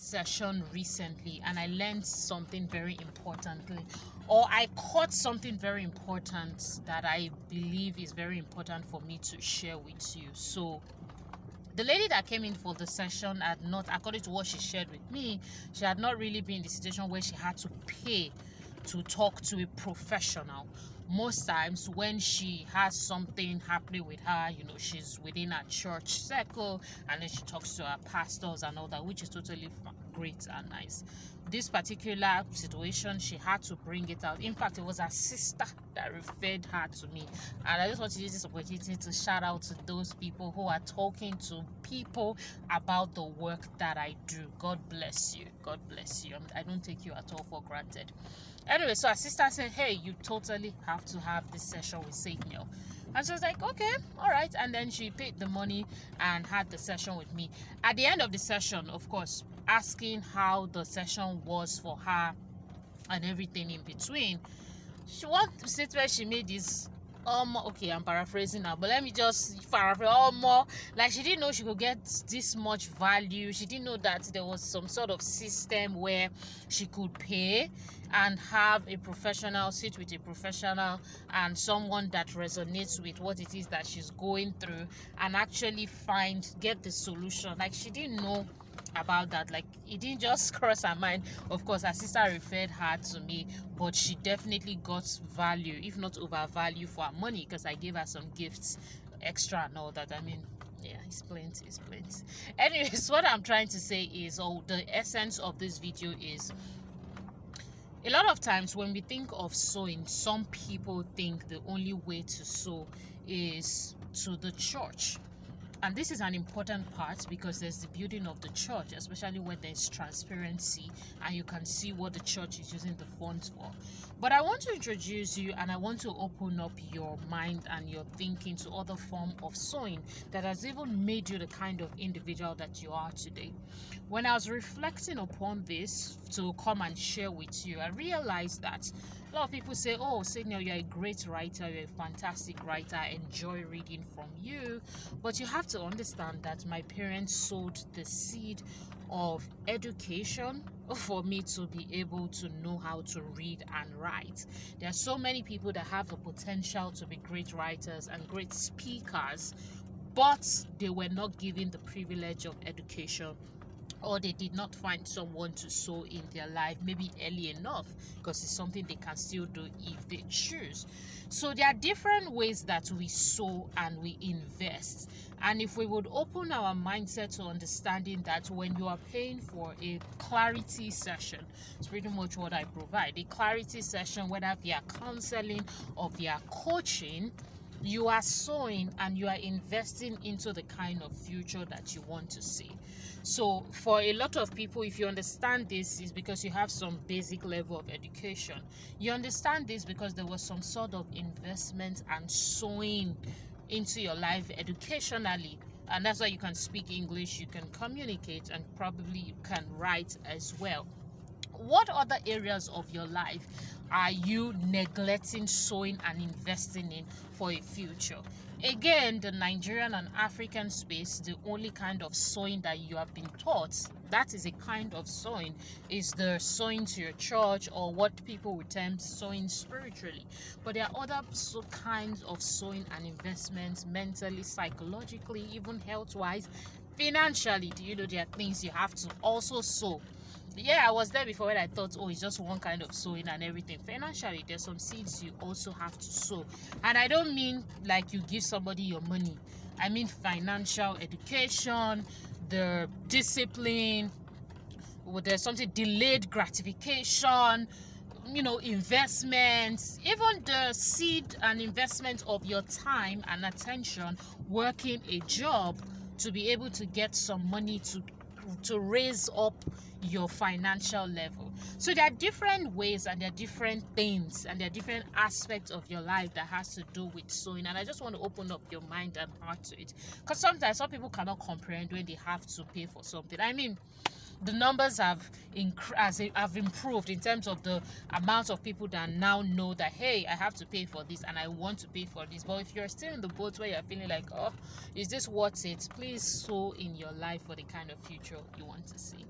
session recently and I learned something very importantly, or I caught something very important that I believe is very important for me to share with you. So the lady that came in for the session had not, according to what she shared with me, she had not really been in the situation where she had to pay to talk to a professional. Most times when she has something happening with her, she's within a church circle and then she talks to her pastors and all that, which is totally great and nice. This particular situation, she had to bring it out. In fact, it was her sister that referred her to me, and I just want to use this opportunity to shout out to those people who are talking to people about the work that I do. God bless you. God bless you. I don't take you at all for granted. Anyway, so her sister said, hey, you totally have to have this session with SAGENEL. And she was like, okay, all right. And then she paid the money and had the session with me. At the end of the session, of course, asking how the session was for her and everything in between, she wanted to say where she made this okay, I'm paraphrasing now, but let me just paraphrase. Like, she didn't know she could get this much value. She didn't know that there was some sort of system where she could pay and have a professional sit with a professional and someone that resonates with what it is that she's going through and actually get the solution. Like, she didn't know about that. Like, it didn't just cross her mind. Of course, her sister referred her to me, but she definitely got value, if not overvalue, for her money, because I gave her some gifts extra and all that. I mean, yeah, it's plenty. Anyways, what I'm trying to say is, the essence of this video is, a lot of times when we think of sowing, some people think the only way to sow is to the church. And this is an important part because there's the building of the church, especially when there's transparency and you can see what the church is using the funds for. But I want to introduce you and I want to open up your mind and your thinking to other form of sowing that has even made you the kind of individual that you are today. When I was reflecting upon this to come and share with you, I realized that a lot of people say, oh, SAGENEL, you're a great writer, you're a fantastic writer, I enjoy reading from you. But you have to understand that my parents sowed the seed of education for me to be able to know how to read and write. There are so many people that have the potential to be great writers and great speakers, but they were not given the privilege of education, or they did not find someone to sow in their life maybe early enough, because it's something they can still do if they choose. So there are different ways that we sow and we invest, and if we would open our mindset to understanding that when you are paying for a clarity session, it's pretty much what I provide, a clarity session, whether via counseling or via coaching, you are sowing and you are investing into the kind of future that you want to see. So for a lot of people, if you understand this, is because you have some basic level of education. You understand this because there was some sort of investment and sowing into your life educationally, and that's why you can speak English, you can communicate, and probably you can write as well. What other areas of your life are you neglecting sowing and investing in for a future? Again, the Nigerian and African space, the only kind of sowing that you have been taught, that is a kind of sowing, is the sowing to your church, or what people would term sowing spiritually. But there are other kinds of sowing and investments, mentally, psychologically, even health-wise, financially. Do you know there are things you have to also sow? Yeah, I was there before when I thought, oh, it's just one kind of sowing and everything. Financially, there's some seeds you also have to sow. And I don't mean like you give somebody your money. I mean financial education, the discipline, there's something, delayed gratification, investments, even the seed and investment of your time and attention, working a job to be able to get some money to raise up your financial level. So there are different ways and there are different things and there are different aspects of your life that has to do with sowing, and I just want to open up your mind and heart to it, because sometimes some people cannot comprehend when they have to pay for something. I mean, the numbers have improved in terms of the amount of people that now know that, hey, I have to pay for this and I want to pay for this. But if you're still in the boat where you're feeling like, oh, is this worth it, please sow in your life for the kind of future you want to see.